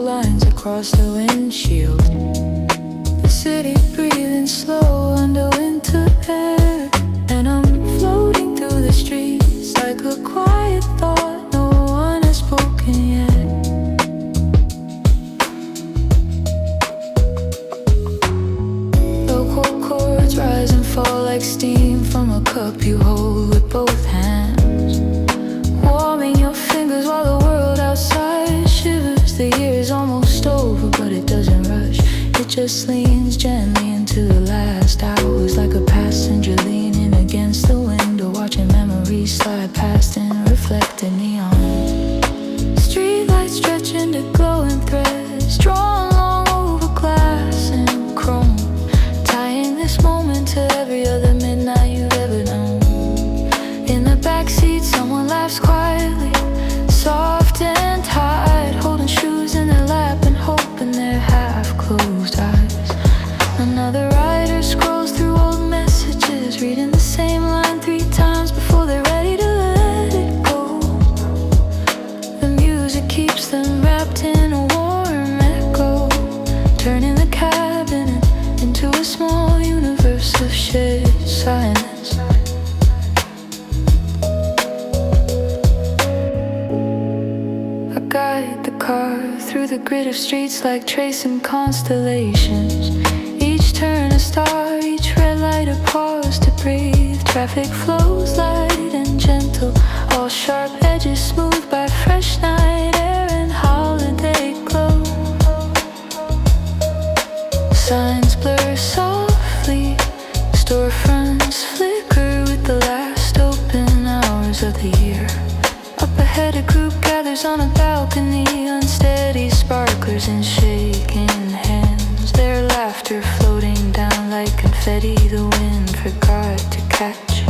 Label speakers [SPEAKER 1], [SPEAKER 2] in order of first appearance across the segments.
[SPEAKER 1] lines across the windshield. The city breathing slow under winter air, and I'm floating through the streets like a quiet thought no one has spoken yet. Local chords rise and fall like steam from a cup you hold with both hands, warming your fingers while the world outside shivers. The year is almost over, but it doesn't rush. It just leans gently into the last hours, like a passenger leaning against the window, watching memories slide past in reflected neon. Streetlights stretch into glowing threads, drawn long over glass and chrome, tying this moment to every other midnight you've ever known. In the backseat, someone laughs quietly, soft and tight, holding shoes in their lap and hope in their half-closed eyes. Another rider scrolls through old messages, reading the same line 3 times before they're ready to let it go. The music keeps them wrapped in a warm echo, turning the cabin into a small universe of shared silence. I guide the car through the grid of streets like tracing constellations. Each turn a star, each red light a pause to breathe. Traffic flows light and gentle, all sharp edges smoothed by fresh night air and holiday glow. Signs blur softly, storefronts flicker with the last open hours of the year. Up ahead a group gathers on a balcony, unsteady sparklers and shaking hands, their laughter floating down like confetti the wind forgot to catch.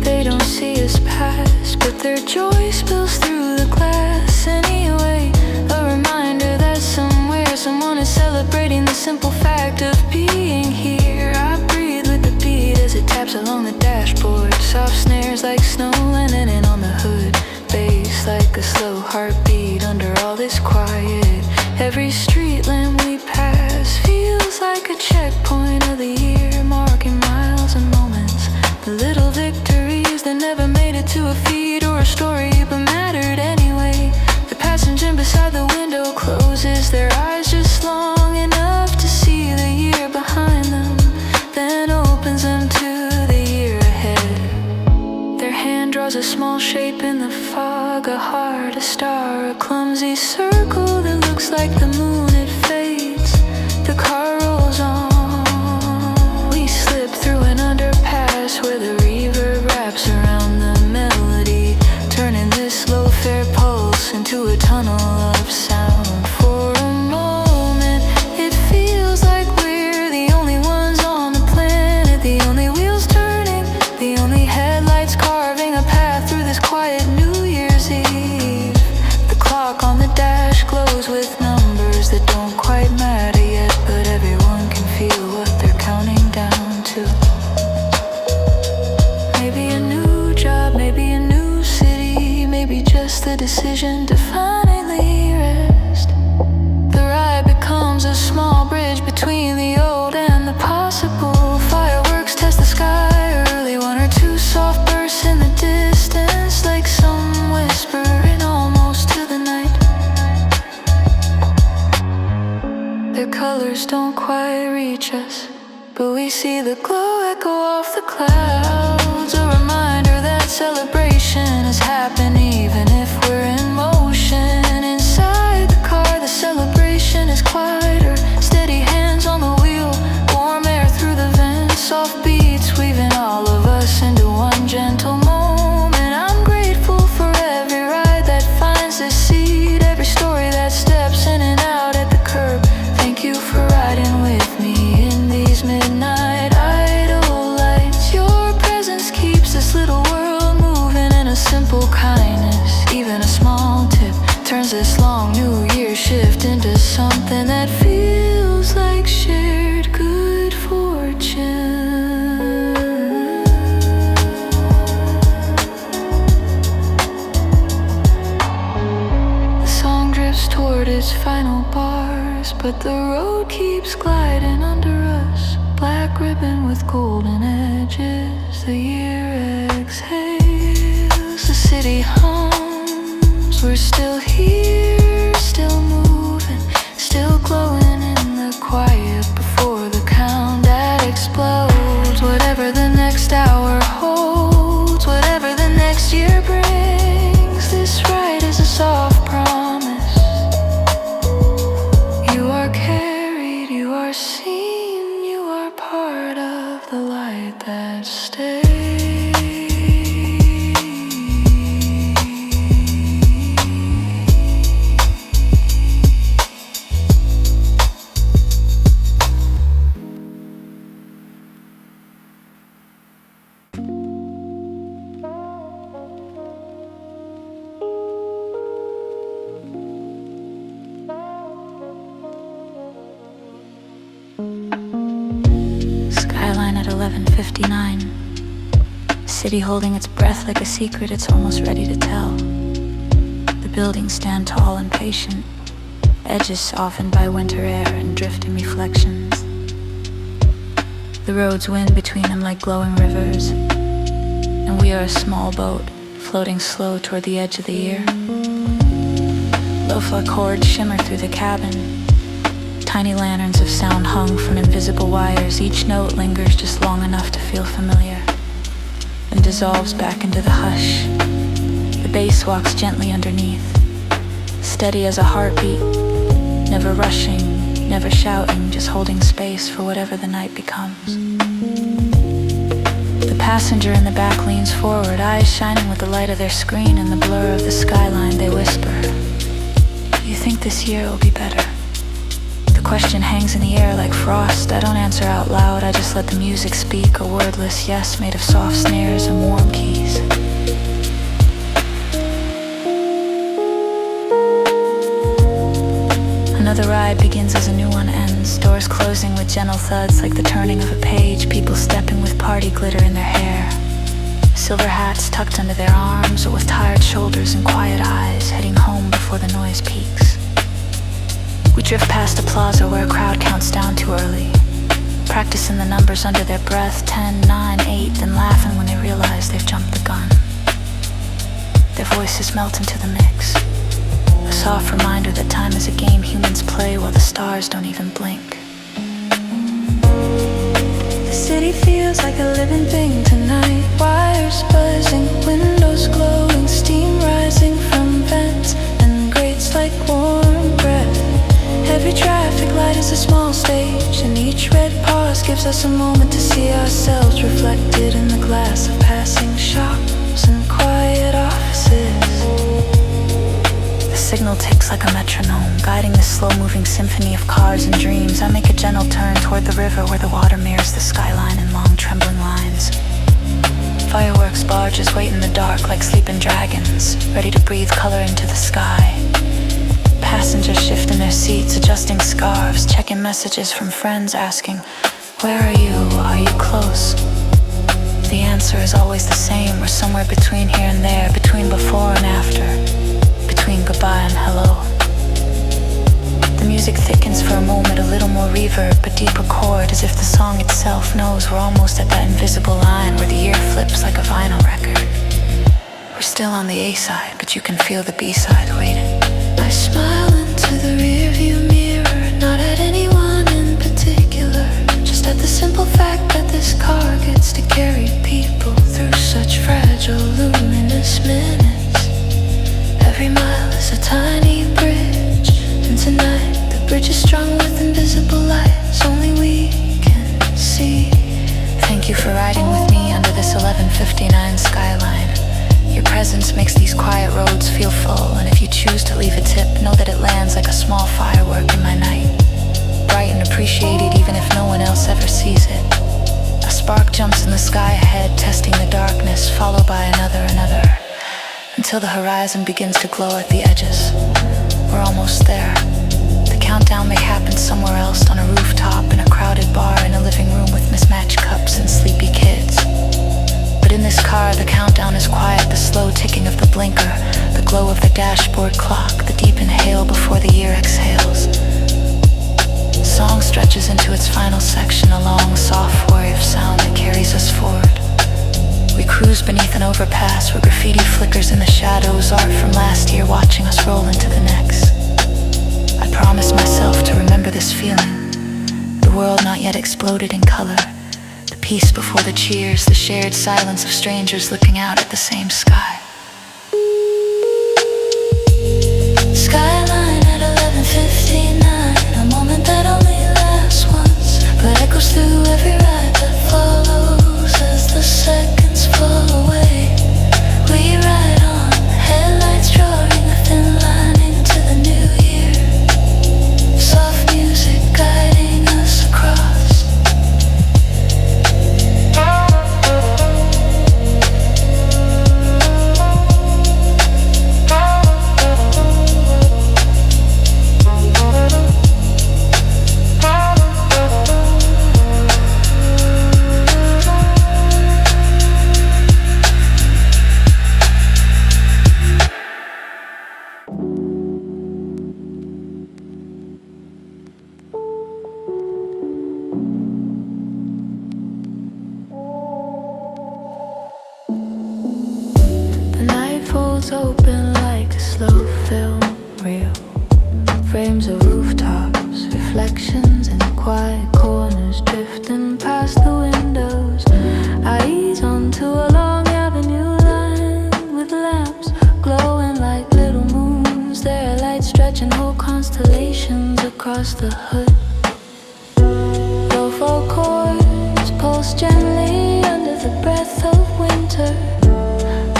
[SPEAKER 1] They don't see us pass, but their joy spills through the glass anyway. A reminder that somewhere someone is celebrating the simple fact of being here. I breathe with the beat as it taps along the dashboard, soft snares like snow linen on the hood, bass like a slow heartbeat under all this quiet. Every street lamp we pass feels like a checkpoint of the year, marking miles and moments, the little victories that never made it to a feed or a story but mattered anyway. The passenger beside the window closes their eyes just long enough to see the year behind them, then opens them to the year ahead. Their hand draws a small shape in the fog, a heart, a star, a clumsy circle that looks like the moon. It fades, the car rolls on. We slip through an underpass where the reverb wraps around the melody, turning this low-fare pulse into a tunnel of sound. For a moment, it feels like we're the only ones on the planet, the only wheels turning, the only headlights carving a path through this quiet New Year's Eve. The clock on the dash glows with numbers that don't quite matter yet, but everyone can feel what they're counting down to. Maybe a new job, maybe a new city, maybe just the decision to finally rest. The ride becomes a small bridge between the old and the possible. Fireworks test the sky early, 1 or 2 soft bursts in the distance, like some whispering almost to the night. Their colors don't quite reach us, but we see the glow echo off the clouds, a reminder that celebration is happening even if we're in motion. Inside the car, the celebration is quieter, steady hands on the wheel, warm air through the vents, soft beats weaving all of us into one gentle moment. I'm grateful for every ride that finds this seat, every story that steps in and out at the curb. Thank you for riding with me in these midnight idle lights. Your final bars, but the road keeps gliding under us. Black ribbon with golden edges. The year exhales, the city hums. We're still here, still moving, still glowing in the quiet before the count that explodes. Whatever the next hour holds, whatever the next year brings, this ride is a soft promise. You are carried, you are seen, you are part of the light that stays. Skyline at 11:59. City holding its breath like a secret it's almost ready to tell. The buildings stand tall and patient, edges softened by winter air and drifting reflections. The roads wind between them like glowing rivers, and we are a small boat floating slow toward the edge of the year. Lofi chords shimmer through the cabin. Tiny lanterns of sound hung from invisible wires. Each note lingers just long enough to feel familiar, then dissolves back into the hush. The bass walks gently underneath, steady as a heartbeat, never rushing, never shouting, just holding space for whatever the night becomes. The passenger in the back leans forward, eyes shining with the light of their screen and the blur of the skyline. They whisper, "Do you think this year will be better?" The question hangs in the air like frost. I don't answer out loud, I just let the music speak, a wordless yes made of soft snares and warm keys. Another ride begins as a new one ends, doors closing with gentle thuds like the turning of a page, people stepping with party glitter in their hair, silver hats tucked under their arms or with tired shoulders and quiet eyes, heading home before the noise peaks. We drift past a plaza where a crowd counts down too early, practicing the numbers under their breath, 10, 9, 8, then laughing when they realize they've jumped the gun. Their voices melt into the mix, a soft reminder that time is a game humans play while the stars don't even blink. The city feels like a living thing tonight, wires buzzing, windows glowing, steam rising from vents and grates like warm breath. Every traffic light is a small stage, and each red pause gives us a moment to see ourselves reflected in the glass of passing shops and quiet offices. The signal ticks like a metronome, guiding the slow-moving symphony of cars and dreams. I make a gentle turn toward the river where the water mirrors the skyline in long trembling lines. Fireworks barges wait in the dark like sleeping dragons, ready to breathe color into the sky. Passengers shift in their seats, adjusting scarves, checking messages from friends asking, "Where are you? Are you close?" The answer is always the same. We're somewhere between here and there, between before and after, between goodbye and hello. The music thickens for a moment, a little more reverb, but deeper chord, as if the song itself knows we're almost at that invisible line where the year flips like a vinyl record. We're still on the A side, but you can feel the B side waiting. I smile into the rearview mirror, not at anyone in particular, just at the simple fact that this car gets to carry people through such fragile, luminous minutes. Every mile is a tiny bridge, and tonight the bridge is strung with invisible lights only we can see. Thank you for riding with me under this 11:59 skyline. Your presence makes these quiet roads feel full, and if you choose to leave a tip, know that it lands like a small firework in my night, bright and appreciated even if no one else ever sees it. A spark jumps in the sky ahead, testing the darkness, followed by another, until the horizon begins to glow at the edges. We're almost there. The countdown may happen somewhere else, on a rooftop, in a crowded bar, in a living room with mismatched cups and sleepy kids. But in this car, the countdown is quiet, the slow ticking of the blinker, the glow of the dashboard clock, the deep inhale before the year exhales. Song stretches into its final section, a long, soft wave sound that carries us forward. We cruise beneath an overpass where graffiti flickers in the shadows, art from last year watching us roll into the next. I promise myself to remember this feeling, the world not yet exploded in color, the peace before the cheers, the shared silence of strangers looking out at the same sky. Skyline at 11:59, a moment that only lasts once, but echoes through every ride that follows as the seconds fall away. We ride on, headlights drawing a thin line into the new year. Soft music guiding us across. Open like a slow film reel, frames of rooftops, reflections in quiet corners drifting past the windows. I ease onto a long avenue lined with lamps glowing like little moons. Their lights stretching whole constellations across the hood. Lofi chords pulse gently under the breath of winter,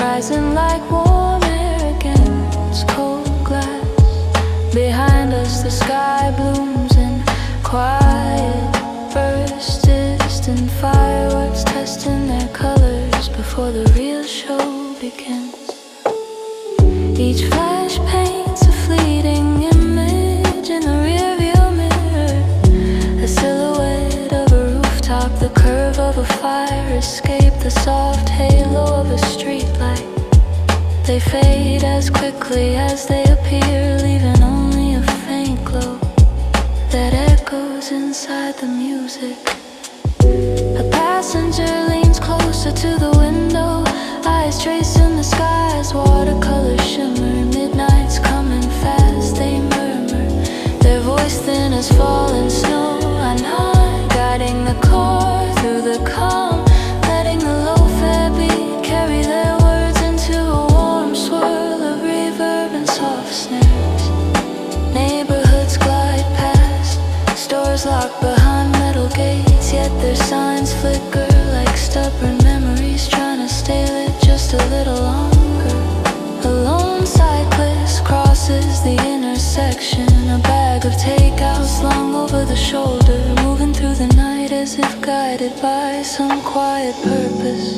[SPEAKER 1] rising like warm air against cold glass. Behind us the sky blooms in quiet bursts, distant fireworks testing their colors before the real show begins. Each flash paints a fleeting image in the rearview mirror, a silhouette of a rooftop, the curve of a fire escape, the soft halo of a streetlight. They fade as quickly as they appear, leaving only a faint glow that echoes inside the music. A passenger leans closer to the window, eyes tracing the skies, watercolor shimmer. Midnight's coming fast, they murmur, their voice thin as falling snow. I nod, guiding the car through the calm, letting the Lofi beat carry their words into a warm swirl of reverb and soft snares. Neighborhoods glide past, stores locked behind metal gates, yet their signs flicker like stubborn memories trying to stay lit just a little longer. A lone cyclist crosses the intersection, a bag of takeout slung over the shoulder, moving through the night as if guided by some quiet purpose.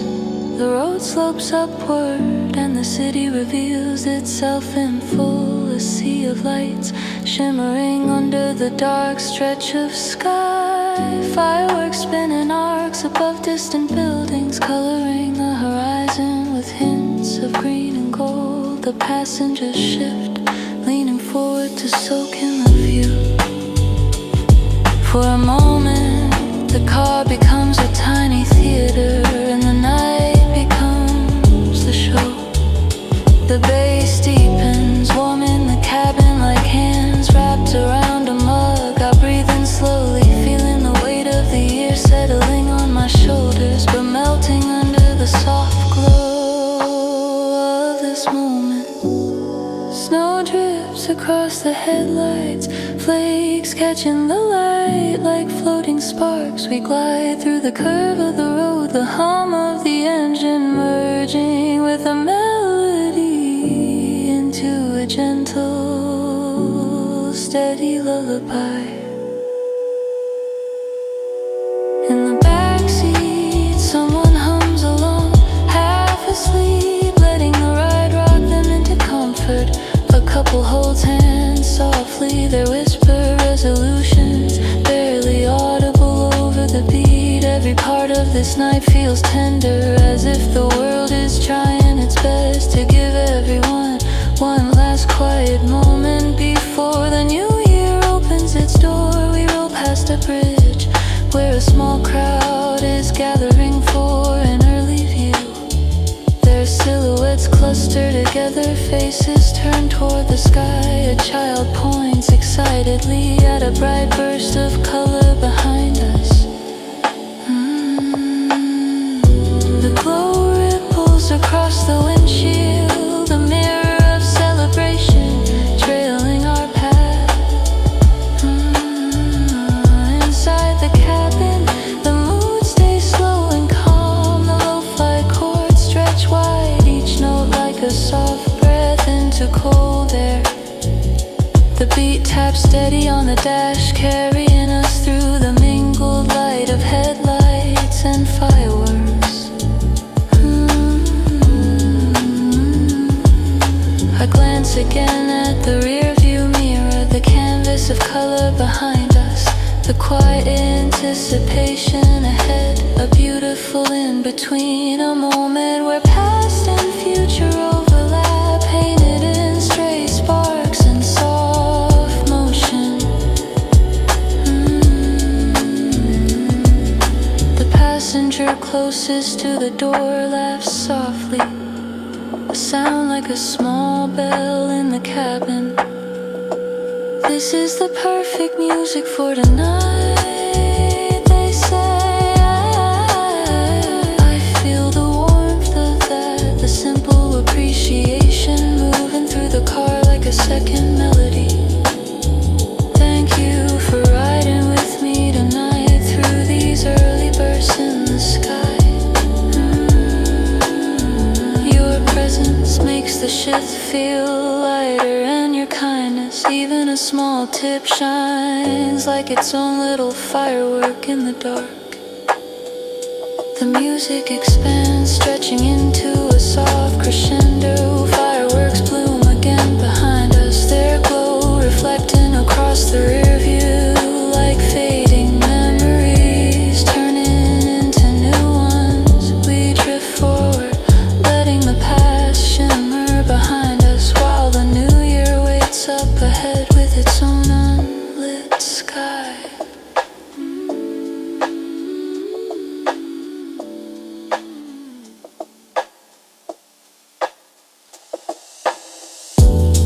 [SPEAKER 1] The road slopes upward and the city reveals itself in full, a sea of lights shimmering under the dark stretch of sky. Fireworks spinning arcs above distant buildings, coloring the horizon with hints of green and gold. The passengers shift, leaning forward to soak in the view. For a moment, the car becomes a tiny theater, and the night becomes the show. The bass deepens, warm in the cabin like hands wrapped around a mug. I breathe in slowly, feeling the weight of the year settling on my shoulders, but melting under the soft glow of this moment. Snow drips across the headlights, flakes catching the light like floating sparks. We glide through the curve of the road, the hum of the engine merging with a melody into a gentle, steady lullaby. In the backseat, someone hums along, half asleep, letting the ride rock them into comfort. A couple holds hands softly, their whisper resolutions barely audible over the beat. Every part of this night feels tender, as if the world is trying its best to give everyone one a small crowd is gathering for an early view. Their silhouettes cluster together, faces turned toward the sky. A child points excitedly at a bright burst of color behind us. The glow ripples across the windshield, a mirror of celebration trailing our path. Inside the cabin, the mood stays slow and calm. The lo-fi chords stretch wide, each note like a soft breath into cold air. The beat taps steady on the dash, carrying us through the mingled light of headlights and fireworks. I glance again at the rearview mirror, the canvas of color behind us, the quiet anticipation ahead, a beautiful in-between, a moment where past and future overlap, painted in stray sparks and soft motion. The passenger closest to the door laughs softly, a sound like a small bell in the cabin. This is the perfect music for tonight, they say. I feel the warmth of that, the simple appreciation moving through the car like a second melody. Thank you for riding with me tonight through these early bursts in the sky. Presence makes the shift feel lighter, and your kindness, even a small tip, shines like its own little firework in the dark. The music expands, stretching into a soft crescendo. Fireworks bloom again behind us, their glow reflecting across the rear view like fading memories, turning into new ones. We drift forward, letting the past shimmer behind us, while the new year waits up ahead with its own unlit sky.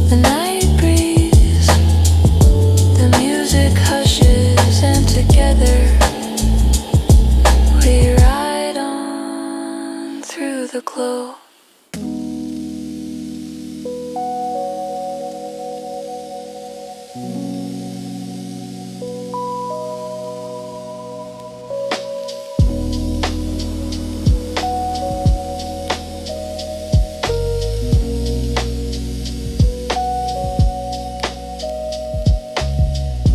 [SPEAKER 1] The night breeze, the music hushes, and together we ride on through the glow.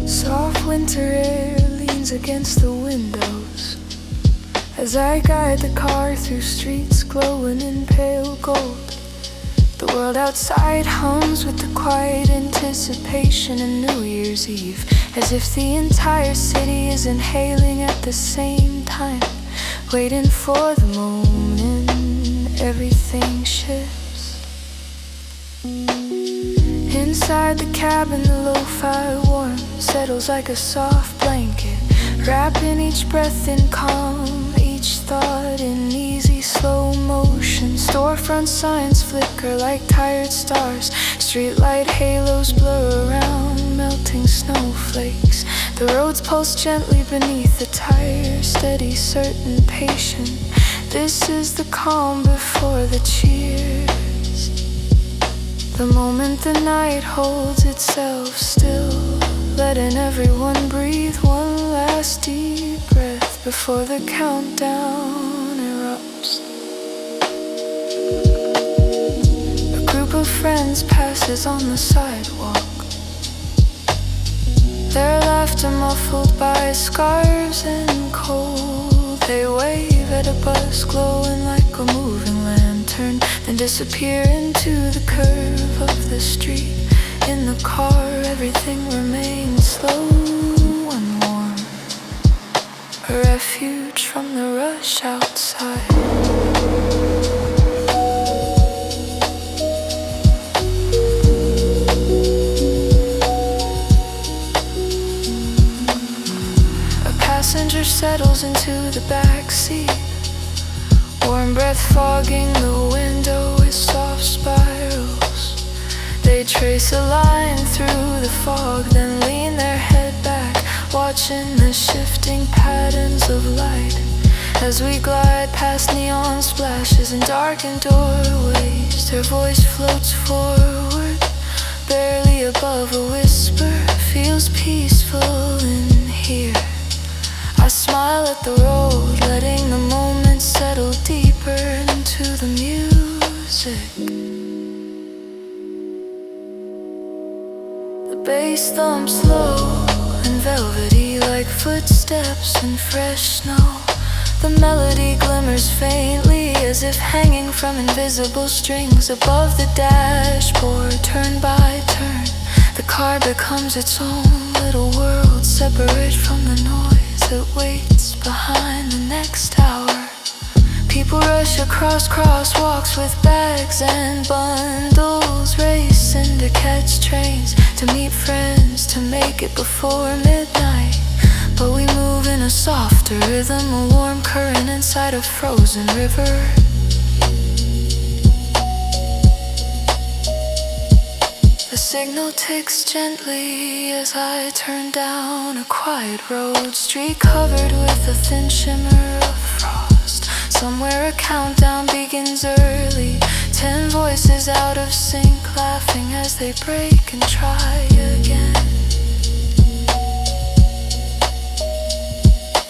[SPEAKER 1] Soft winter air leans against the windows as I guide the car through streets glowing in pale gold. The world outside hums with the quiet anticipation of New Year's Eve, as if the entire city is inhaling at the same time, waiting for the moment everything shifts. Inside the cabin, the lo-fi warmth settles like a soft blanket, wrapping each breath in calm, each thought in easy slow motion. Storefront signs flicker like tired stars, streetlight halos blur around melting snowflakes. The roads pulse gently beneath the tires, steady, certain, patient. This is the calm before the cheers, the moment the night holds itself still, letting everyone breathe one last deep breath before the countdown erupts. A group of friends passes on the sidewalk, their laughter muffled by scarves and cold. They wave at a bus glowing like a moving lantern, then disappear into the curve of the street. In the car, everything remains slow and warm, a refuge from the rush outside. A passenger settles into the backseat. Warm breath fogging the window with soft spirals. They trace a line through the fog, then lean their head back, watching the shifting patterns of light. As we glide past neon splashes and darkened doorways, their voice floats forward, barely above a whisper. Feels peaceful in here. I smile at the road, letting the moment settle deeper into the music. The bass thumps low and velvety like footsteps in fresh snow. The melody glimmers faintly as if hanging from invisible strings above the dashboard. Turn by turn, the car becomes its own little world, separate from the noise that waits behind the next hour. People rush across crosswalks with bags and bundles, racing to catch trains, to meet friends, to make it before midnight. But we move in a softer rhythm, a warm current inside a frozen river. The signal ticks gently as I turn down a quiet road, street covered with a thin shimmer of frost. Somewhere a countdown begins early, 10 voices out of sync, laughing as they break and try again.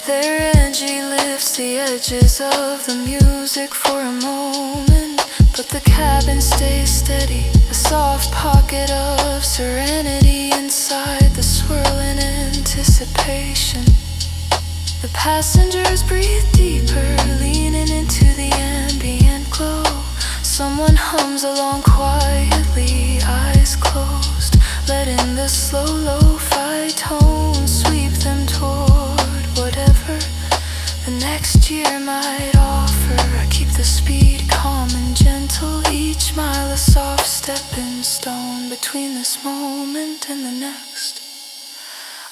[SPEAKER 1] Their energy lifts the edges of the music for a moment, but the cabin stays steady, a soft pocket of serenity inside the swirling anticipation. The passengers breathe deeper, leaning into the ambient glow. Someone hums along quietly, eyes closed, letting the slow lo-fi tones sweep them toward whatever the next year might offer. I keep the speed calm and gentle, each mile a soft stepping stone between this moment and the next.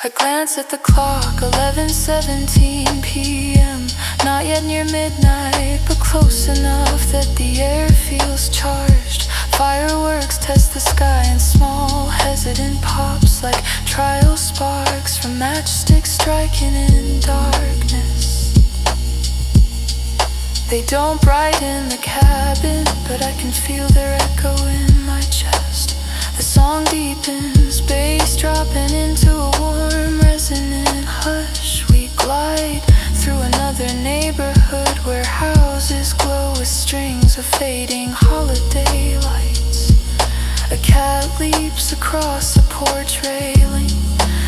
[SPEAKER 1] I glance at the clock, 11:17 p.m. Not yet near midnight, but close enough that the air feels charged. Fireworks test the sky in small, hesitant pops, like trial sparks from matchsticks striking in darkness. They don't brighten the cabin, but I can feel their echo in my chest. The song deepens, bass dropping into a warm, resonant hush. We glide through another neighborhood where houses glow with strings of fading holiday lights. A cat leaps across the porch railing,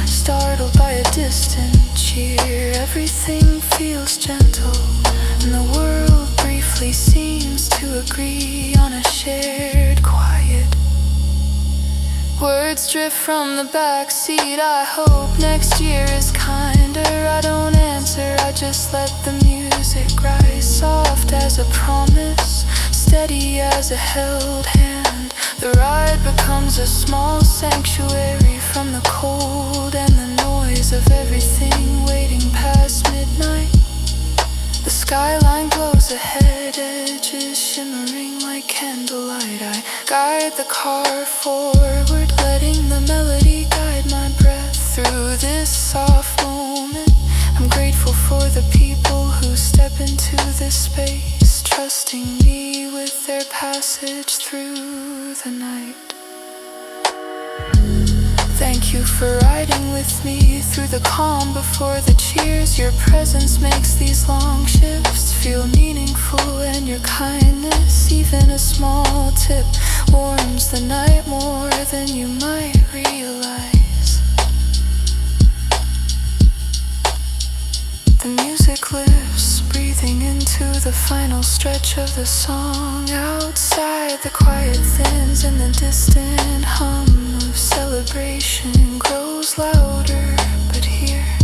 [SPEAKER 1] startled by a distant cheer. Everything feels gentle, and the world briefly seems to agree on a shared quiet. Words drift from the backseat. I hope next year is kinder. I don't answer, I just let the music rise, soft as a promise, steady as a held hand. The ride becomes a small sanctuary from the cold and the noise of everything waiting past midnight. The skyline glows ahead, edges shimmering like candlelight. I guide the car forward, letting the melody guide my breath through this soft moment. I'm grateful for the people who step into this space, trusting me with their passage through the night. Thank you for riding with me through the calm before the cheers. Your presence makes these long shifts feel meaningful, and your kindness, even a small tip, warms the night more than you might realize. The music lifts, breathing into the final stretch of the song. Outside, the quiet thins and the distant hum of celebration grows louder. But here,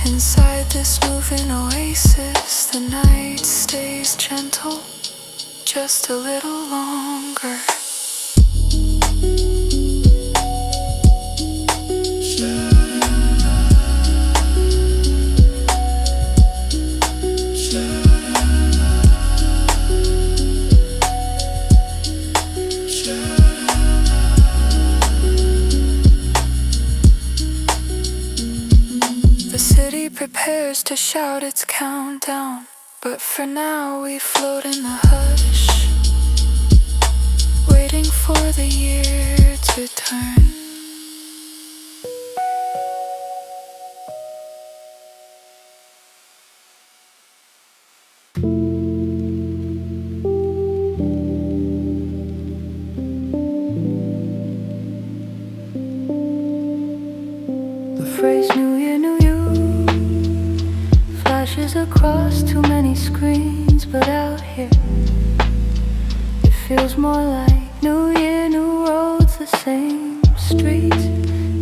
[SPEAKER 1] inside this moving oasis, the night stays gentle, just a little longer. prepares to shout its countdown. But for now we float in the hush, waiting for the year to turn. The phrase New Year, New You flashes across too many screens, but out here it feels more like New Year, new roads, the same streets,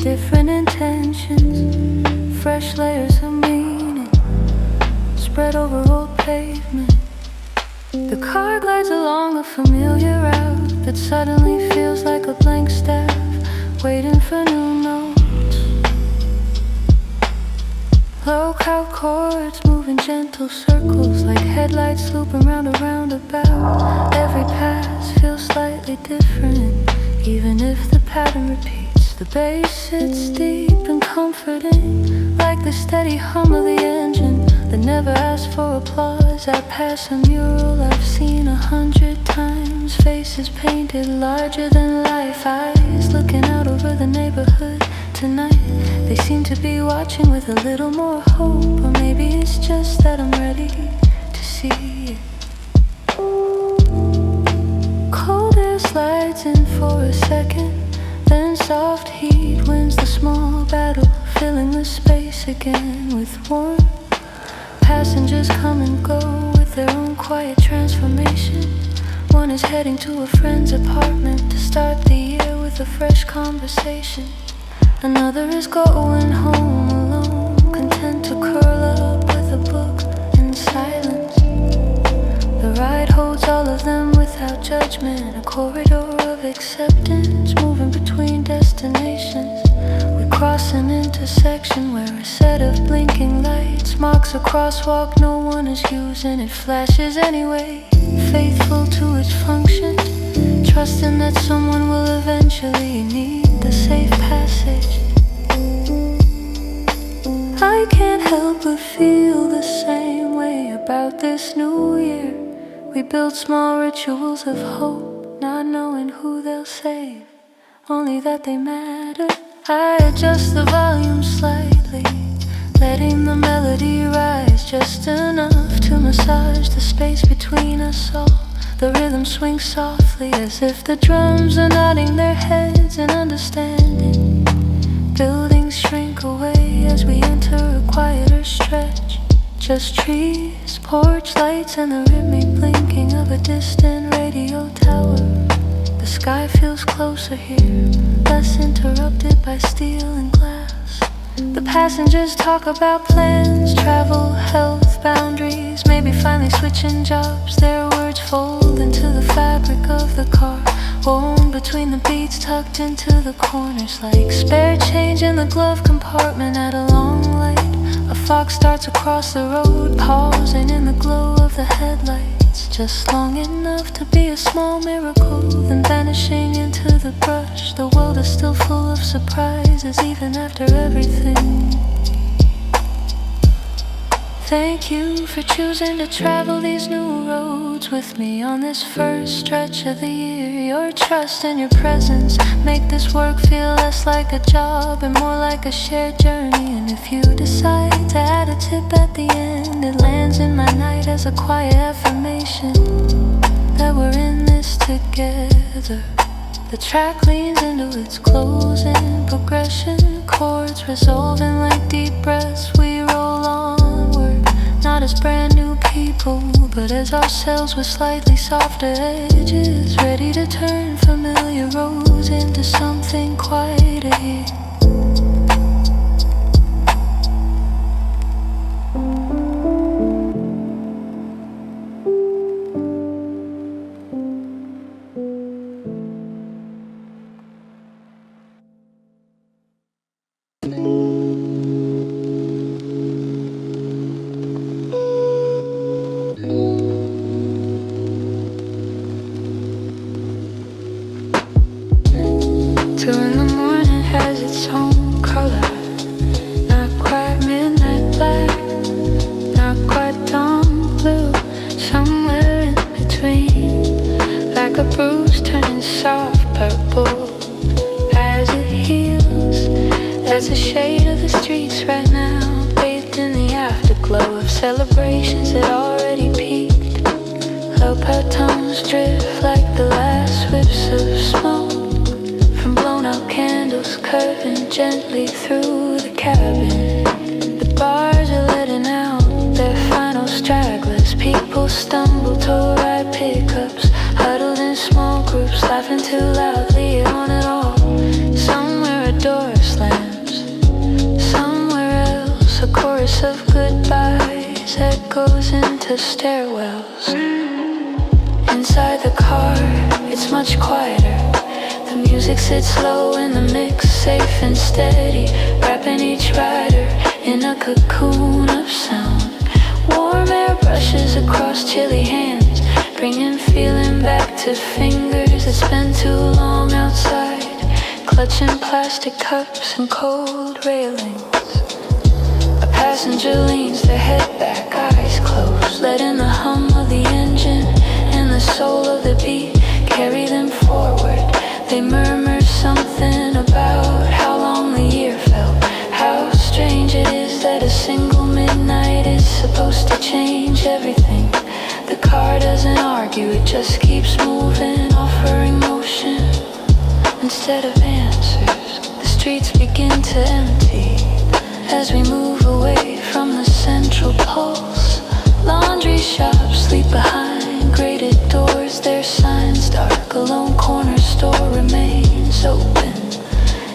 [SPEAKER 1] different intentions, fresh layers of meaning spread over old pavement. The car glides along a familiar route that suddenly feels like a blank staff, waiting for new notes. Low cow chords move in gentle circles like headlights looping round a roundabout. Every pass feels slightly different, even if the pattern repeats. The bass sits deep and comforting, like the steady hum of the engine that never asks for applause. I pass a mural I've seen 100 times, faces painted larger than life, eyes looking out over the neighborhood. Tonight they seem to be watching with a little more hope, or maybe it's just that I'm ready to see it. Cold air slides in for a second, then soft heat wins the small battle, filling the space again with warmth. Passengers come and go with their own quiet transformation. One is heading to a friend's apartment to start the year with a fresh conversation. Another is going home alone, content to curl up with a book in silence. The ride holds all of them without judgment, a corridor of acceptance, moving between destinations. We cross an intersection where a set of blinking lights marks a crosswalk no one is using. It flashes anyway, faithful to its function, trusting that someone will eventually need the safe passage. I can't help but feel the same way about this new year. We build small rituals of hope, not knowing who they'll save, only that they matter. I adjust the volume slightly, letting the melody rise just enough to massage the space between us all. The rhythm swings softly as if the drums are nodding their heads in understanding. Buildings shrink away as we enter a quieter stretch. Just trees, porch lights, and the rhythmic blinking of a distant radio tower. The sky feels closer here, less interrupted by steel and glass. The passengers talk about plans, travel, health, boundaries, maybe finally switching jobs. Their words fold into the fabric of the car, woven between the beats tucked into the corners, like spare change in the glove compartment at a long light. A fox darts across the road, pausing in the glow of the headlights, just long enough to be a small miracle, then vanishing into the brush. The world is still full of surprises, even after everything. Thank you for choosing to travel these new roads with me on this first stretch of the year. Your trust and your presence make this work feel less like a job and more like a shared journey. And if you decide to add a tip at the end, it lands in my night as a quiet affirmation that we're in this together. The track leans into its closing progression, chords resolving like deep breaths. We roll onward, not as brand new people, but as ourselves with slightly softer edges, ready to turn familiar roads into something quieter here. Two in the morning has its own color, not quite midnight black, There's a shade of the streets right now, bathed in the afterglow of celebrations that already peaked. Low tones drift like the last whiffs of smoke from blown out candles curving gently through the cabin. The bars are letting out their final stragglers. People stumble toward right pickups, huddled in small groups, laughing too loudly on it all. Somewhere a door slams, somewhere else a chorus of goodbyes echoes into stairwells. Inside the car, it's much quieter. The music sits low in the mix, safe and steady, wrapping each rider in a cocoon of sound. Warm air brushes across chilly hands, bringing feeling back to fingers that spent too long outside, clutching plastic cups and cold railings. A passenger leans their head back, eyes closed, letting the hum of the engine and the soul of the beat carry them forward. They murmur something about how long the year felt, how strange it is that a single midnight is supposed to change everything. The car doesn't argue, it just keeps moving, offering motion instead of answers. The streets begin to empty as we move away from the central pulse. Laundry shops sleep behind grated doors, their signs dark. A lone corner store remains open,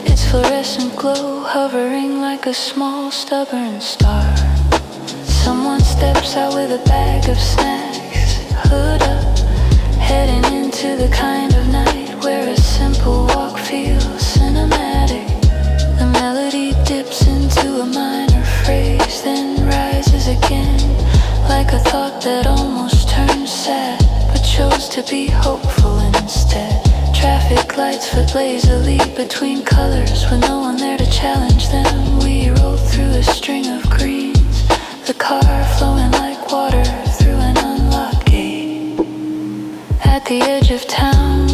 [SPEAKER 1] its fluorescent glow hovering like a small stubborn star. Someone steps out with a bag of snacks, hood up, heading into the kind of night where a simple walk feels cinematic. The melody dips into a minor phrase, then rises again, like a thought that almost turned sad, but chose to be hopeful instead. Traffic lights flit lazily between colors with no one there to challenge them. We roll through a string of greens, the car flowing like water through an unlocked gate. At the edge of town,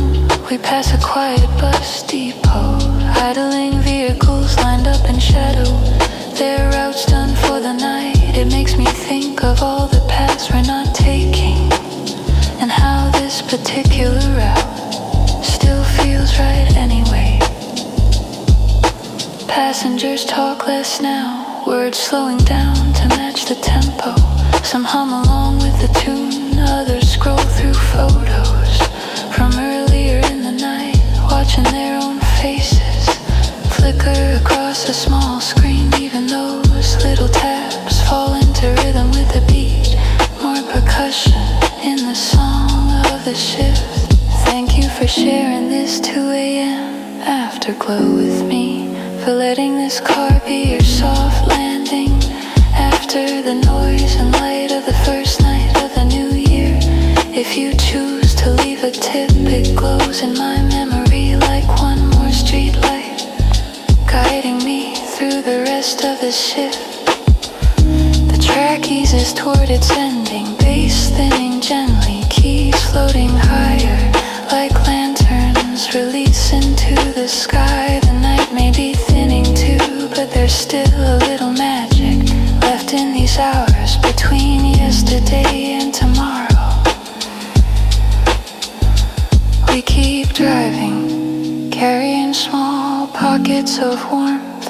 [SPEAKER 1] we pass a quiet bus depot, idling vehicles lined up in shadow, their routes done for the night. It makes me think of all the paths we're not taking, and how this particular route still feels right anyway. Passengers talk less now, words slowing down to match the tempo. Some hum along with the tune, others scroll through photos from earlier in the night, watching their own faces flicker across a small screen, leaving those little taps fall into rhythm with the beat. More percussion in the song of the shift. Thank you for sharing this 2 a.m. afterglow with me, for letting this car be your soft landing after the noise and light of the first night of the new year. If you choose to leave a tip, it glows in my memory like one more street light, guiding me through the rest of the shift. The track eases toward its ending, bass thinning gently, keys floating higher like lanterns release into the sky. The night may be thinning too, but there's still a little magic left in these hours between yesterday and tomorrow. We keep driving, carrying small pockets of warmth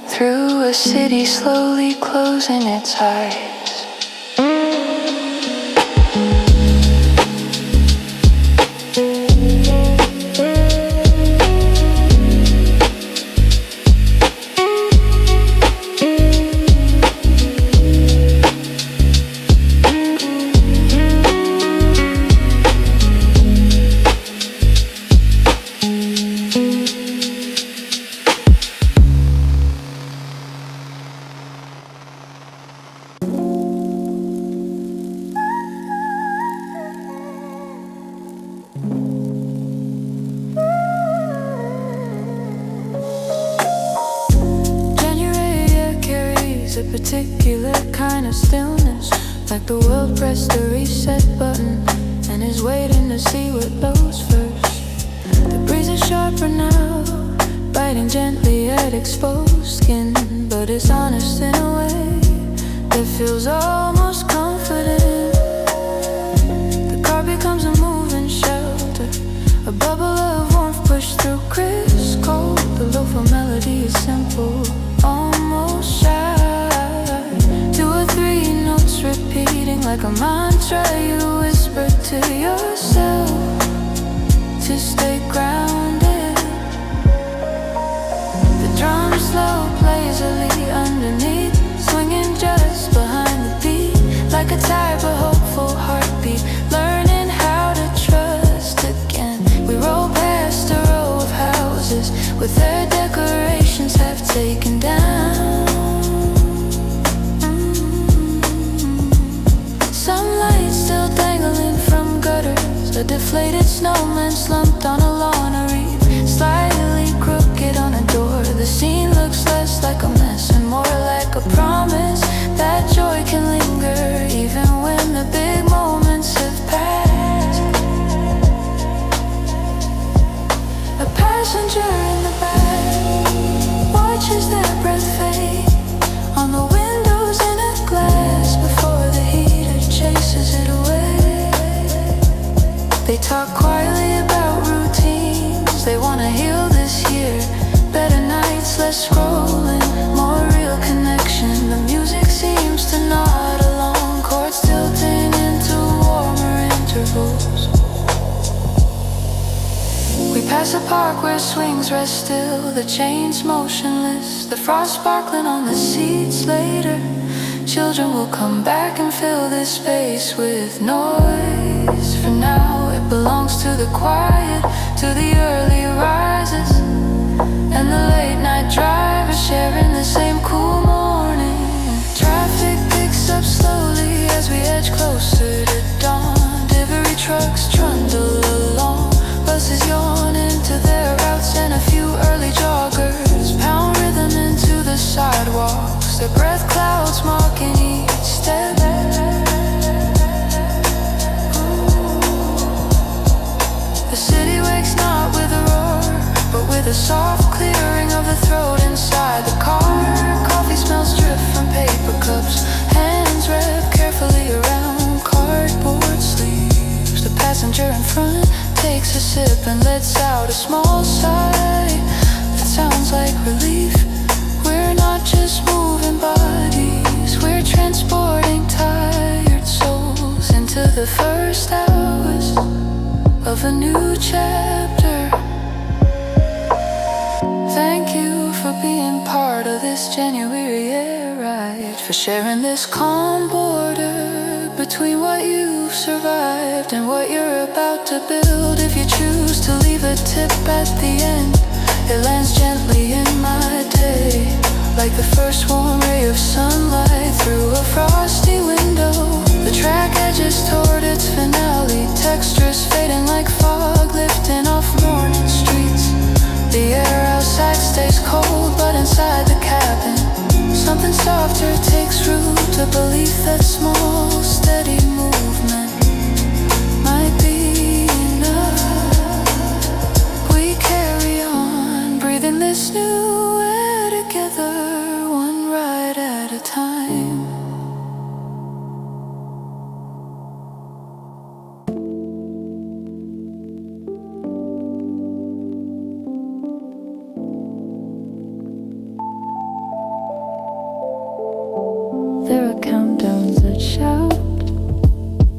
[SPEAKER 1] through a city slowly closing its eyes. Particular kind of stillness, like the world pressed the reset button and is waiting to see what blows first. The breeze is sharper now, biting gently at that exposed skin, but it's honest in a way that feels almost confident. The car becomes a moving shelter, a bubble of warmth pushed through crisp cold. The Lofi melody is simple, almost shy. 2 or 3 notes repeating like a mantra. You whisper to yourself to stay grounded. The drum slow plays lazily underneath, swinging just behind the beat, like a tired but hopeful heartbeat, learning how to trust again. We roll past a row of houses with their decorations half taken down. Sunlight still dangling from gutters, a deflated snowman slumped on a lawn, a reef slightly crooked on a door. The scene looks less like a mess and more like a promise that joy can linger even when the big moments have passed. A passenger in the back watches their breath fade on the windows in a glass before the heater chases it away. They talk quietly about routines they wanna heal this year. Better nights, less scrolling, more real connection. The music seems to nod along, chords tilting into warmer intervals. We pass a park where swings rest still, the chains motionless, the frost sparkling on the seats. Later, children will come back and fill this space with noise. For now, it belongs to the quiet, to the early rises, and the late night drivers sharing the same cool morning. Traffic picks up slowly as we edge closer to dawn. Delivery trucks trundle along, buses yawn into their routes, and a few early joggers pound rhythm into the sidewalks, their breath clouds marking each step. The city wakes not with a roar, but with a soft clearing of the throat inside the car. Coffee smells drift from paper cups, hands wrapped carefully around cardboard sleeves. The passenger in front takes a sip and lets out a small sigh that sounds like relief. We're not just moving bodies, we're transporting tired souls into the first hours of a new chapter. Thank you for being part of this January air ride, for sharing this calm border between what you've survived and what you're about to build. If you choose to leave a tip at the end, it lands gently in my day, like the first warm ray of sunlight through a frosty window. The track edges toward its finale, textures fading like fog lifting off morning streets. The air outside stays cold, but inside the cabin something softer takes root, a belief that small, steady movement might be enough. We carry on, breathing this new air together, one ride at a time. There are countdowns that shout,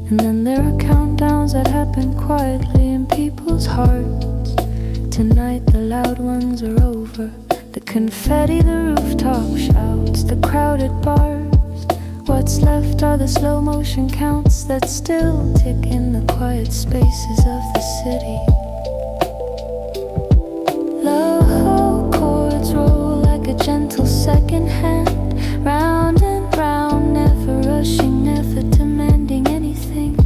[SPEAKER 1] and then there are countdowns that happen quietly in people's hearts. Tonight the loud ones are over, the confetti, the rooftop shouts, the crowded bars. What's left are the slow motion counts that still tick in the quiet spaces of the city. Low chords roll like a gentle second hand, round and round, never rushing, never demanding anything.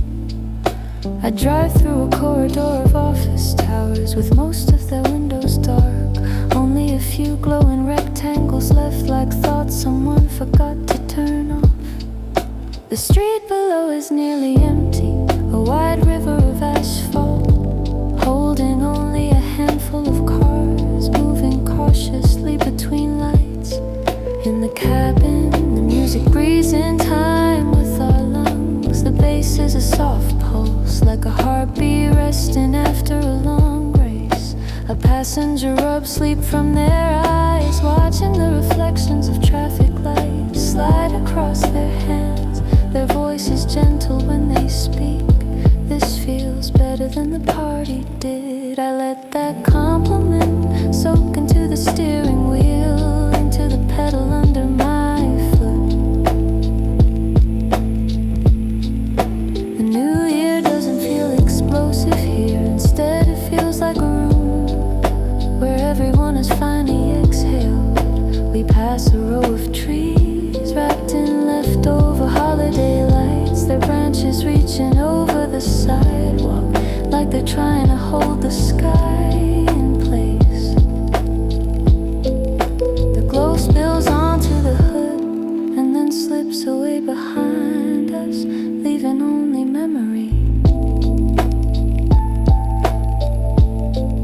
[SPEAKER 1] I drive through a corridor of office towers with most of their windows dark, only a few glowing rectangles left like thoughts someone forgot to turn off. The street below is nearly empty, a wide river of asphalt, holding only a handful of cars, moving cautiously between In the cabin, the music breathes in time with our lungs. The bass is a soft pulse, like a heartbeat resting after a long race. A passenger rubs sleep from their eyes, watching the reflections of traffic lights slide across their hands. Their voice is gentle when they speak. This feels better than the party did. I let that compliment soak into the steering wheel, into the pedal under my foot. The new year doesn't feel explosive here. Instead it feels like a room where everyone has finally exhaled. We pass a row of trees wrapped in leftover holiday lights, their branches reaching over the sidewalk like they're trying to hold the sky in place. The glow spills onto the hood and then slips away behind us, leaving only memory.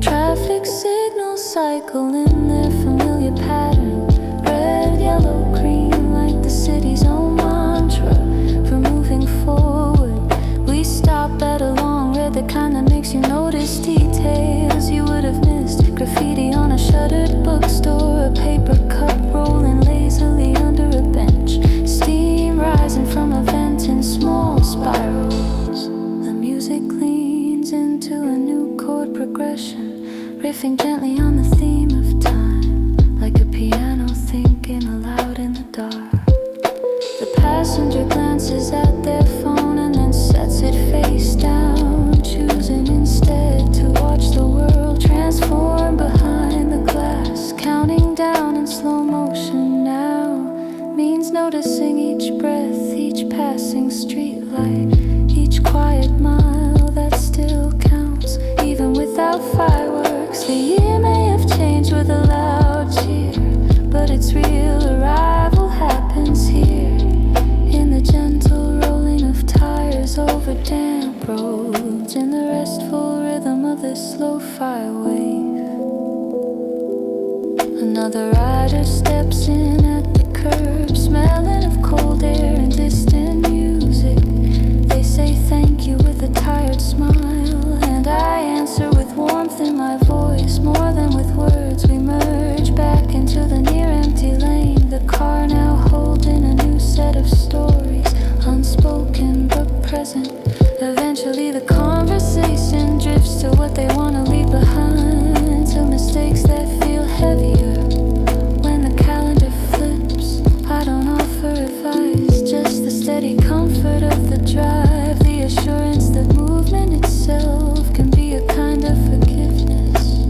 [SPEAKER 1] Traffic signals cycle in their familiar pattern, red, yellow, green, like the city's own mantra for moving forward. We stop at a long red, the kind that makes you notice details you would have missed. Graffiti on a shuttered bookstore, a paper cup rolling lazily under a bench, steam rising from a vent in small spirals. The music leans into a new chord progression, riffing gently on the theme of time, like a piano thinking aloud in the dark. The passenger glances at their phone and then sets it face down, choosing instead to watch the world transform behind the glass. Counting down in slow motion now means noticing each breath, each passing street light, each quiet mile that still counts, even without fireworks. The year may have changed with a loud cheer, but its real arrival happens here, in the gentle rolling of tires over damp roads, in the restful rhythm of this lo-fi wave. Another rider steps in at the curb, smelling of cold air and distant music. They say thank you with a tired smile, and I answer with warmth in my voice. More than with words, we merge back into the near empty lane, the car now holding a new set of stories, unspoken but present. Eventually the conversation drifts to what they want to leave behind, to mistakes that feel heavier when the calendar flips. I don't offer advice, just the steady comfort of the drive, the assurance that movement itself can be a kind of forgiveness.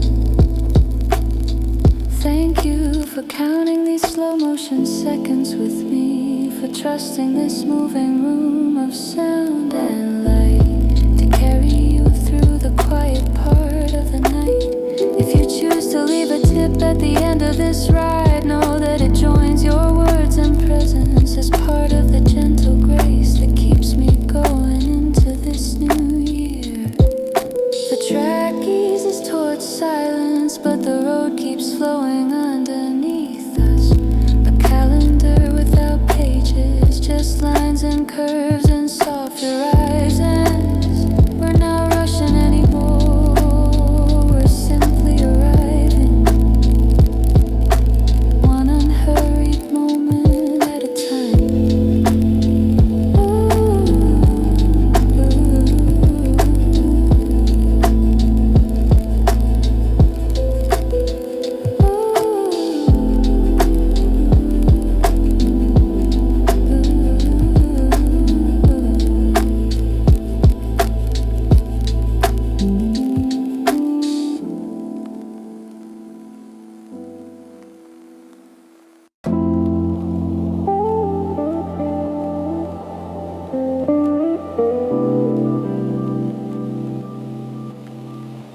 [SPEAKER 1] Thank you for counting these slow motion seconds with me, for trusting this moving room of sound and light to carry you through the quiet part of the night. If you choose to leave a tip at the end of this ride, know that it joins your words and presence as part of the gentle grace that keeps me going into this new year. The track eases towards silence, but the road keeps flowing underneath us. A calendar without pages, just lines and curves and soft horizons. We're not rushing anymore, we're simply arriving, one unhurried moment at a time.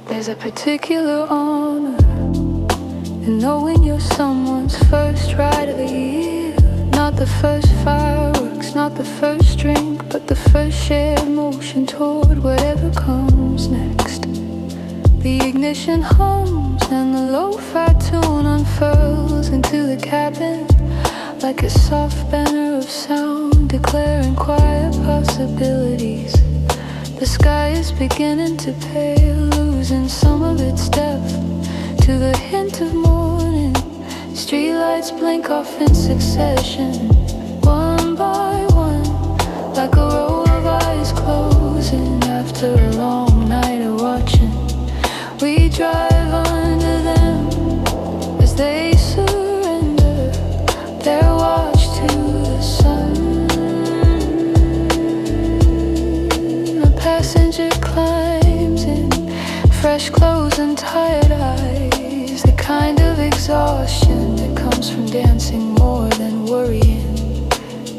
[SPEAKER 1] There's a particular honor in knowing you're someone's first ride of the year. Not the first fireworks, not the first drink, but the first shared motion toward whatever comes next. The ignition hums and the lo-fi tune unfurls into the cabin. like a soft banner of sound, declaring quiet possibilities. The sky is beginning to pale, losing some of its depth to the hint of morning. Streetlights blink off in succession, one by one, like a row of eyes closing after a long night of watching. We drive under them as they surrender their watch to the sun. The passenger climbs in, fresh clothes and tired eyes, the kind of exhaustion that comes from dancing more than worrying.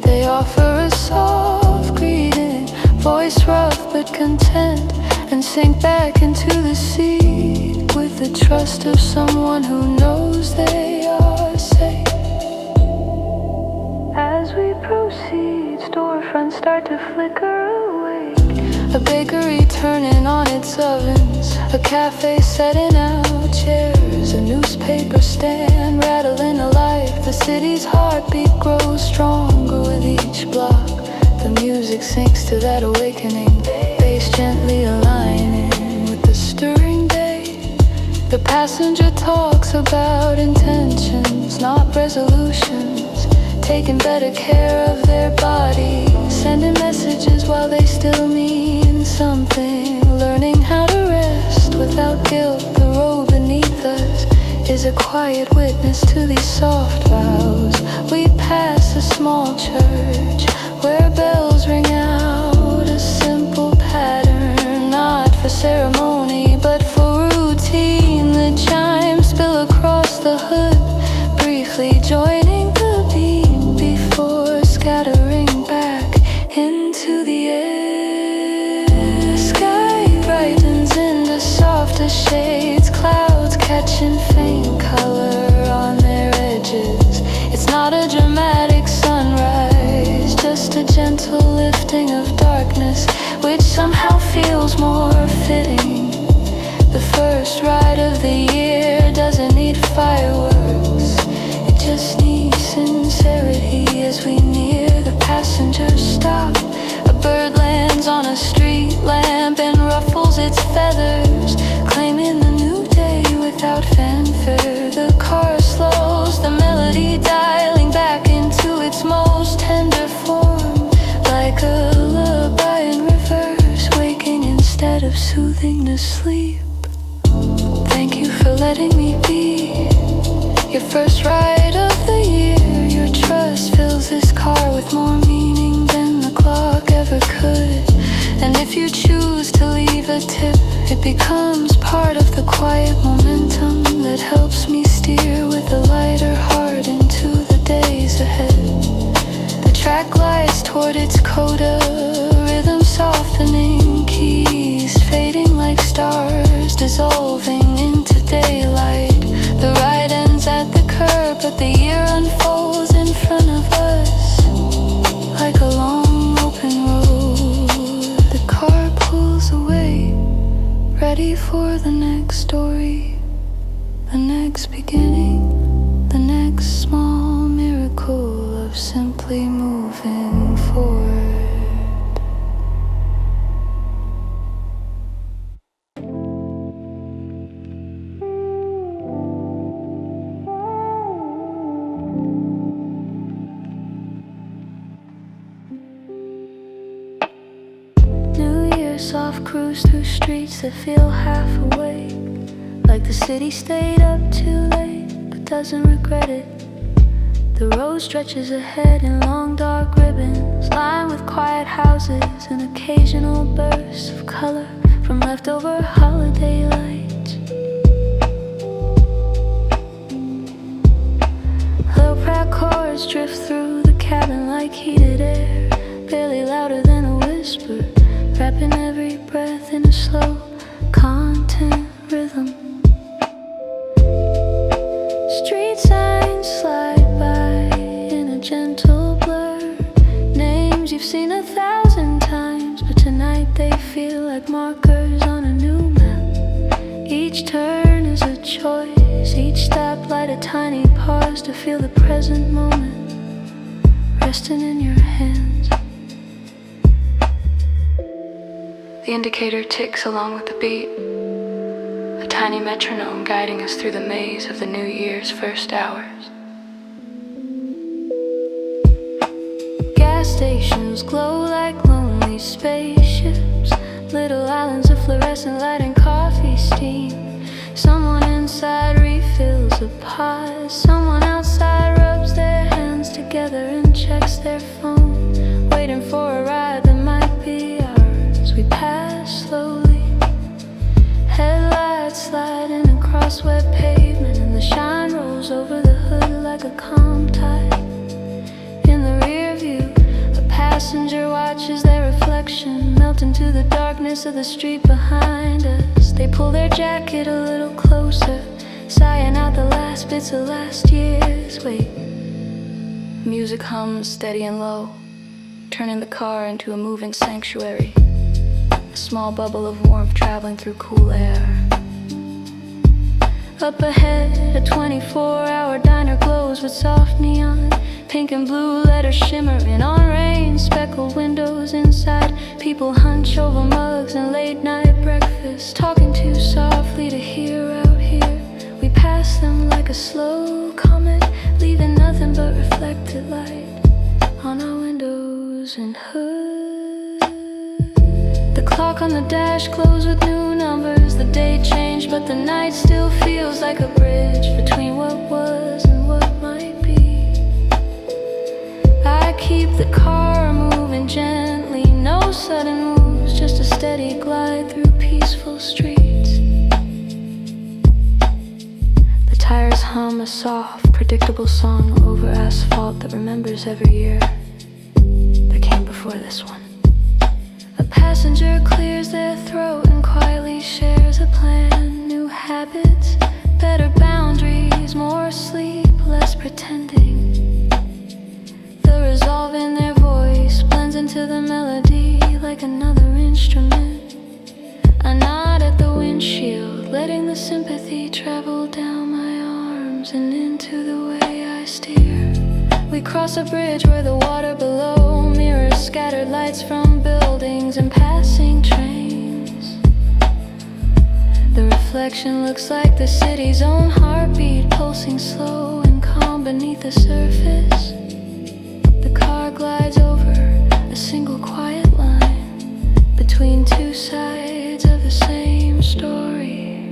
[SPEAKER 1] They offer a soft greeting, voice rough but content, and sink back into the seat with the trust of someone who knows they are safe. As we proceed, storefronts start to flicker awake. A bakery turning on its ovens, a cafe setting out chairs, a newspaper stand rattling a life. The city's heartbeat grows stronger with each block. The music sinks to that awakening, bass gently aligning with the stirring day. The passenger talks about intentions, not resolutions, taking better care of their bodies, sending messages while they still mean something, learning how to rest without guilt. The road beneath us is a quiet witness to these soft vows. We pass a small church where bells ring out, a simple pattern, not for ceremony but for routine. The chimes spill across the hood, briefly joining the beat before scattering back into the air. Sky brightens into softer shades, clouds catching faint color on their edges. It's not a dramatic sunrise, just a gentle lifting of darkness, which somehow feels more fitting. The first ride of the year doesn't need fireworks, it just needs sincerity. As we near the passenger stop, a bird lands on a street lamp and ruffles its feathers, claiming the new day without fanfare. The car slows, the melody dialing back into its most tender form, like a lullaby in reverse, waking instead of soothing to sleep. Thank you for letting me be your first ride of the year. Your trust fills this car with more meaning than the clock ever could. And if you choose to leave a tip, it becomes part of the quiet momentum that helps me steer with a lighter heart into the days ahead. The track glides toward its coda, rhythm softening, keys fading like stars, dissolving into daylight. The ride ends at the curb, but the year unfolds in front of us like a long open road. The car pulls away, ready for the next story, the next beginning, the next small miracle of simply moving forward. Soft cruise through streets that feel half awake, like the city stayed up too late but doesn't regret it. The road stretches ahead in long dark ribbons, lined with quiet houses and occasional bursts of color from leftover holiday lights. Low prayer chords drift through the cabin like heated air, barely louder than a whisper, wrapping every breath in a slow content rhythm. Street signs slide by in a gentle blur, names you've seen 1,000 times, but tonight they feel like markers on a new map. Each turn is a choice, each stoplight a tiny pause to feel the present moment. resting in your hands. The indicator ticks along with the beat, a tiny metronome guiding us through the maze of the new year's first hours. Gas stations glow like lonely spaceships, little islands of fluorescent light and coffee steam. Someone inside refills a pot, someone outside rubs their hands together and checks their phone, waiting for a ride that might be ours. We pass slowly, headlights sliding across wet pavement, and the shine rolls over the hood like a calm tide. In the rear view, a passenger watches their reflection melt into the darkness of the street behind us. They pull their jacket a little closer, sighing out the last bits of last year's weight. Music hums steady and low, turning the car into a moving sanctuary, a small bubble of warmth traveling through cool air. Up ahead, a 24-hour diner glows with soft neon, pink and blue letters shimmering on rain-speckled windows. Inside, people hunch over mugs and late-night breakfast, talking too softly to hear out here. We pass them like a slow comet, leaving nothing but reflected light on our windows and hood. The clock on the dash glows with new numbers. The day changed, but the night still feels like a bridge between what was and what might be. I keep the car moving gently, no sudden moves, just a steady glide through peaceful streets. The tires hum a soft, predictable song over asphalt that remembers every year that came before this one. A passenger clears their throat and quietly shares a plan. New habits, better boundaries, more sleep, less pretending. The resolve in their voice blends into the melody like another instrument. I nod at the windshield, letting the sympathy travel down my arms and into the way I steer. We cross a bridge where the water below mirrors scattered lights from buildings and passing trains. The reflection looks like the city's own heartbeat, pulsing slow and calm beneath the surface. The car glides over a single quiet line between two sides of the same story.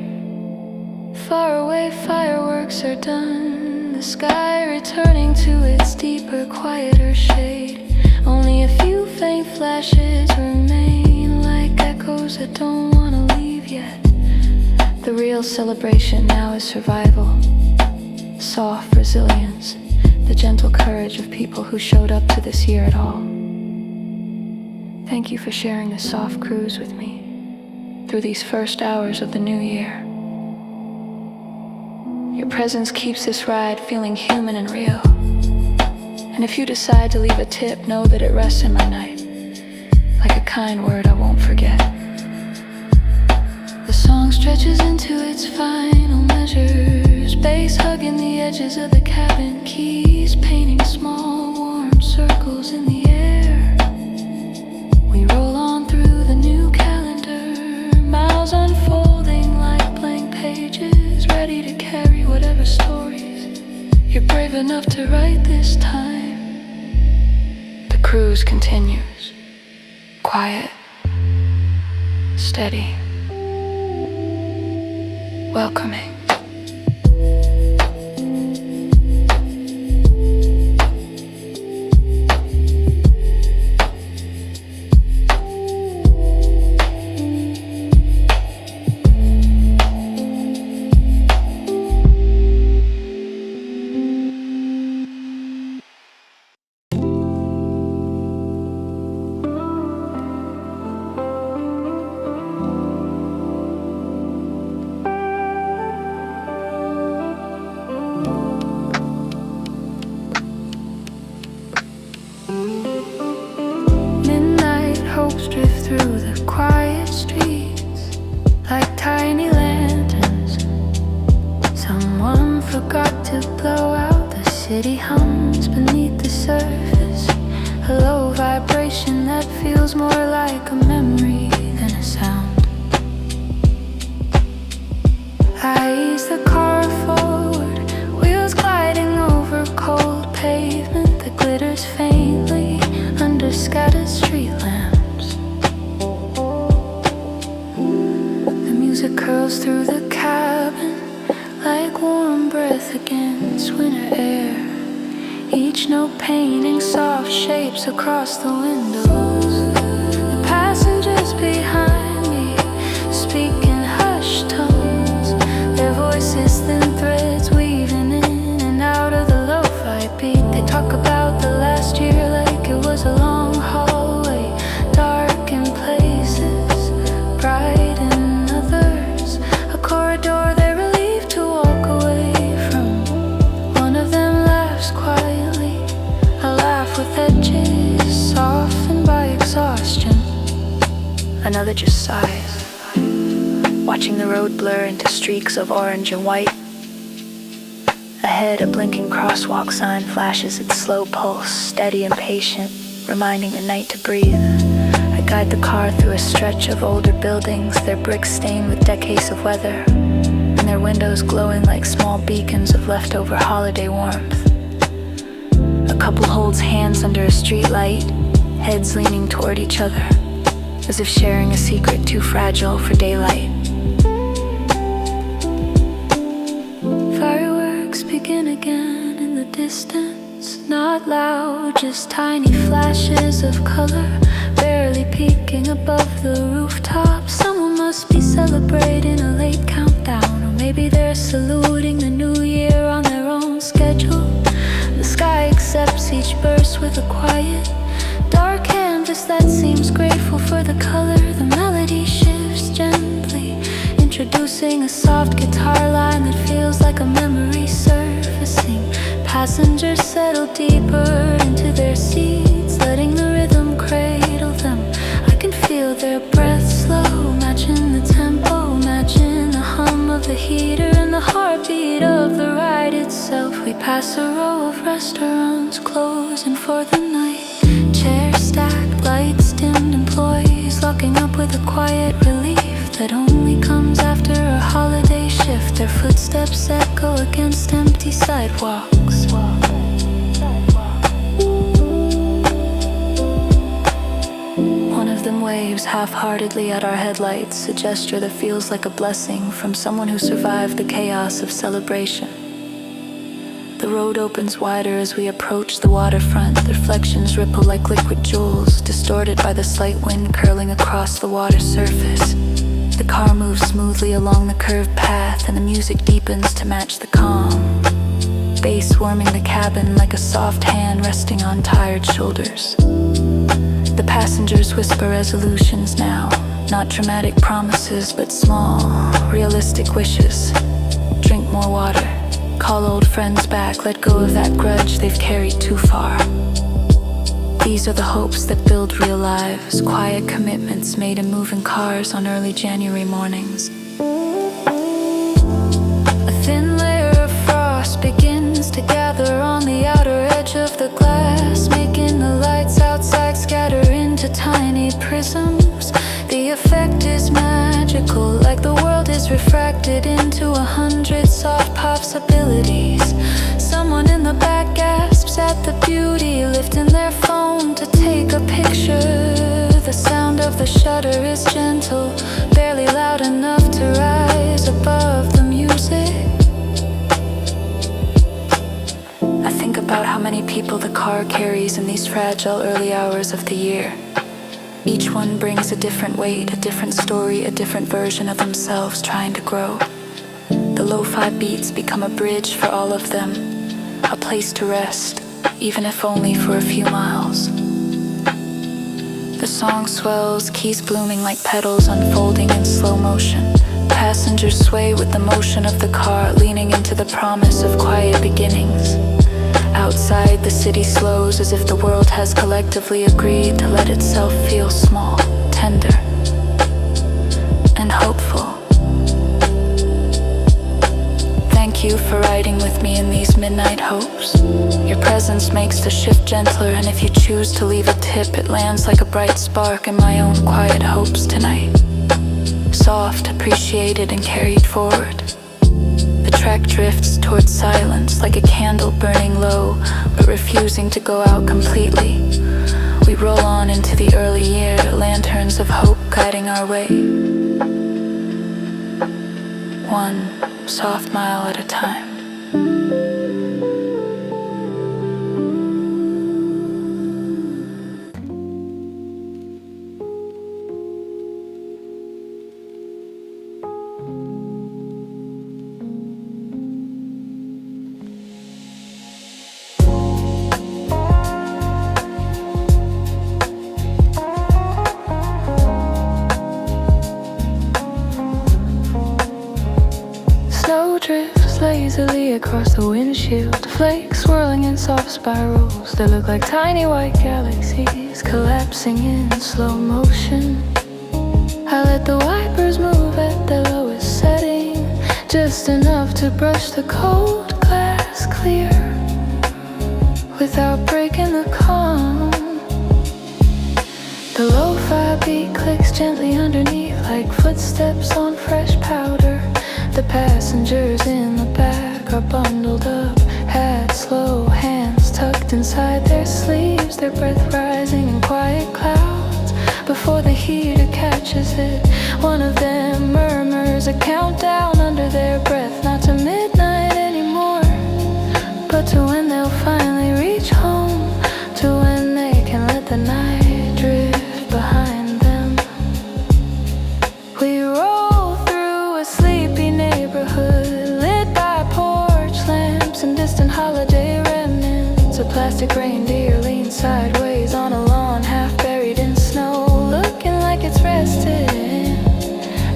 [SPEAKER 1] Far away, fireworks are done, the sky returning to its deeper, quieter shade. Only a few faint flashes remain, like echoes that don't want to leave yet. The real celebration now is survival, soft resilience, the gentle courage of people who showed up to this year at all. Thank you for sharing this soft cruise with me through these first hours of the new year. Your presence keeps this ride feeling human and real. And if you decide to leave a tip, know that it rests in my night, like a kind word I won't forget. The song stretches into its final measures, bass hugging the edges of the cabin, keys painting small warm circles in the air. We roll on through the new calendar, miles unfolding like blank pages, ready to carry whatever stories you're brave enough to write this time. The cruise continues, quiet, steady, welcoming. Drift through the quiet streets like tiny lanterns. Someone forgot to blow out. The city hums beneath the surface. a low vibration that feels more like a memory than a sound. I ease the car forward, wheels gliding over cold pavement that glitters faintly under scattered street lamps. The music curls through the cabin like warm breath against winter air, each note painting soft shapes across the windows. The passengers behind me speak in hushed tones, their voices thin threads weaving in and out of the lo-fi beat. They talk about the last year like it was a long hallway, dark in places, bright in others, a corridor they're relieved to walk away from. One of them laughs quietly, a laugh with edges softened by exhaustion. Another just sighs, watching the road blur into streaks of orange and white. Ahead, a blinking crosswalk sign flashes its slow pulse, steady and patient, reminding the night to breathe. I guide the car through a stretch of older buildings, their bricks stained with decades of weather, and their windows glowing like small beacons of leftover holiday warmth. A couple holds hands under a street light, heads leaning toward each other, as if sharing a secret too fragile for daylight. Fireworks begin again in the distance, not loud, just tiny flashes of color, barely peeking above the rooftop. Someone must be celebrating a late countdown, or maybe they're saluting the new year on their own schedule. The sky accepts each burst with a quiet, dark canvas that seems grateful for the color. The melody shifts gently, introducing a soft guitar line that feels like a memory surfacing. Passengers settle deeper into their seats, letting the rhythm cradle them. I can feel their breath slow, matching the tempo, matching the hum of the heater and the heartbeat of the ride itself. We pass a row of restaurants closing for the night, chairs stacked, lights dimmed, employees locking up with a quiet relief that only comes after a holiday shift. Their footsteps echo against empty sidewalks. One of them waves half-heartedly at our headlights, a gesture that feels like a blessing from someone who survived the chaos of celebration. The road opens wider as we approach the waterfront. The reflections ripple like liquid jewels, distorted by the slight wind curling across the water surface. The car moves smoothly along the curved path, and the music deepens to match the calm, bass warming the cabin like a soft hand resting on tired shoulders. The passengers whisper resolutions now, not dramatic promises, but small, realistic wishes. Drink more water, call old friends back, let go of that grudge they've carried too far. These are the hopes that build real lives, quiet commitments made in moving cars on early January mornings. A thin layer of frost begins to gather on the outer edge of the glass, making the lights outside scatter into tiny prisms. The effect is magical, like the world is refracted into 100 soft possibilities. Someone in the back gasps at the beauty, lifting their phone to take a picture. The sound of the shutter is gentle, barely loud enough to rise above the music. I think about how many people the car carries in these fragile early hours of the year. Each one brings a different weight, a different story, a different version of themselves trying to grow. The lo-fi beats become a bridge for all of them, a place to rest, even if only for a few miles. The song swells, keys blooming like petals unfolding in slow motion. Passengers sway with the motion of the car, leaning into the promise of quiet beginnings. Outside, the city slows as if the world has collectively agreed to let itself feel small, tender, and hopeful. Thank thank you for riding with me in these midnight hopes. Your presence makes the shift gentler, and if you choose to leave a tip, it lands like a bright spark in my own quiet hopes tonight. Soft, appreciated, and carried forward. The track drifts towards silence like a candle burning low, but refusing to go out completely. We roll on into the early year, lanterns of hope guiding our way. One soft mile at a time. Snow drifts lazily across the windshield, flakes swirling in soft spirals that look like tiny white galaxies collapsing in slow motion. I let the wipers move at their lowest setting, just enough to brush the cold glass clear without breaking the calm. The Lofi beat clicks gently underneath like footsteps on fresh powder. The passengers in the back are bundled up, hats slow, hands tucked inside their sleeves, their breath rising in quiet clouds before the heater catches it. One of them murmurs a countdown under their breath, not to midnight anymore, but to when they'll finally reach home, to when they can let the night drift behind them. We roll through a sleepy neighborhood lit by porch lamps and distant holiday remnants. A plastic reindeer leans sideways on a lawn half buried in snow, looking like it's rested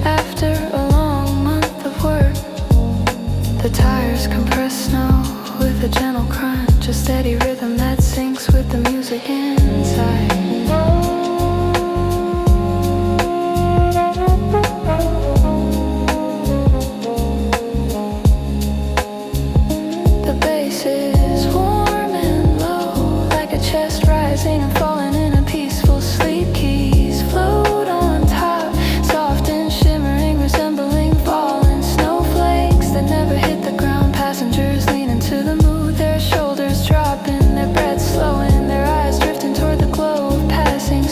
[SPEAKER 1] after a long month of work. The tires compress snow with a gentle crunch, a steady rhythm that syncs with the music inside. The bass is warm and low, like a chest rising and falling in a peaceful sleep. Keys float on top, soft and shimmering, resembling fallen snowflakes that never hit the ground. Passengers lean into the mood, their shoulders dropping, their breath slowing, their eyes drifting toward the glow of passing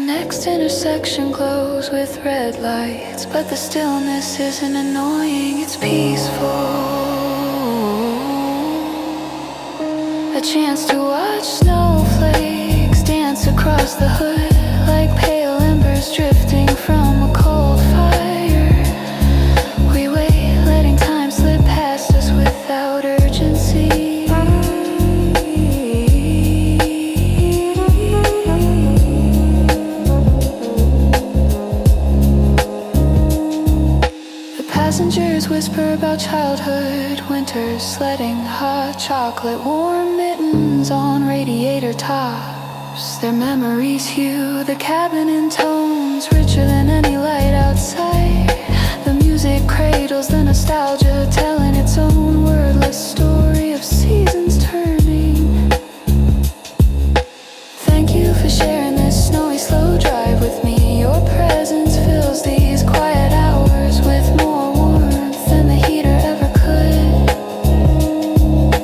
[SPEAKER 1] next intersection glows with red lights, but the stillness isn't annoying, it's peaceful. A chance to watch snowflakes dance across the hood like pale embers drifting from a cold fire. We wait, letting time slip past us without urgency. Passengers whisper about childhood winters, sledding, hot chocolate, warm mittens on radiator tops. Their memories hue the cabin in tones richer than any light outside. The music cradles the nostalgia, telling its own wordless story of seasons turning. Thank you for sharing this snowy slow drive with me. Your presence fills these quiet hours with more than the heater ever could.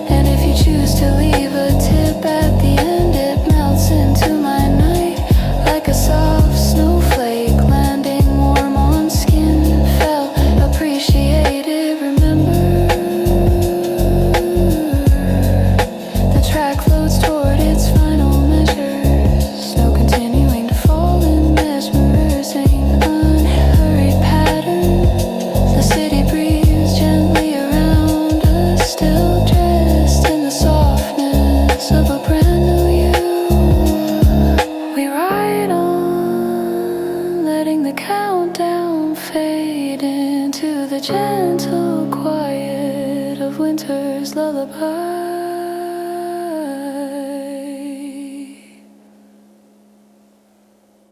[SPEAKER 1] And if you choose to leave a tip at the end, it melts into my night like a soft snowflake landing warm on skin. Felt appreciated, remember. The track floats toward its final measures, snow continuing to fall in mesmerizing unhurried pattern. The city breathes gently around us, still dressed in the softness of a brand new you. We ride on, letting the countdown fade into the gentle quiet of winter's lullaby.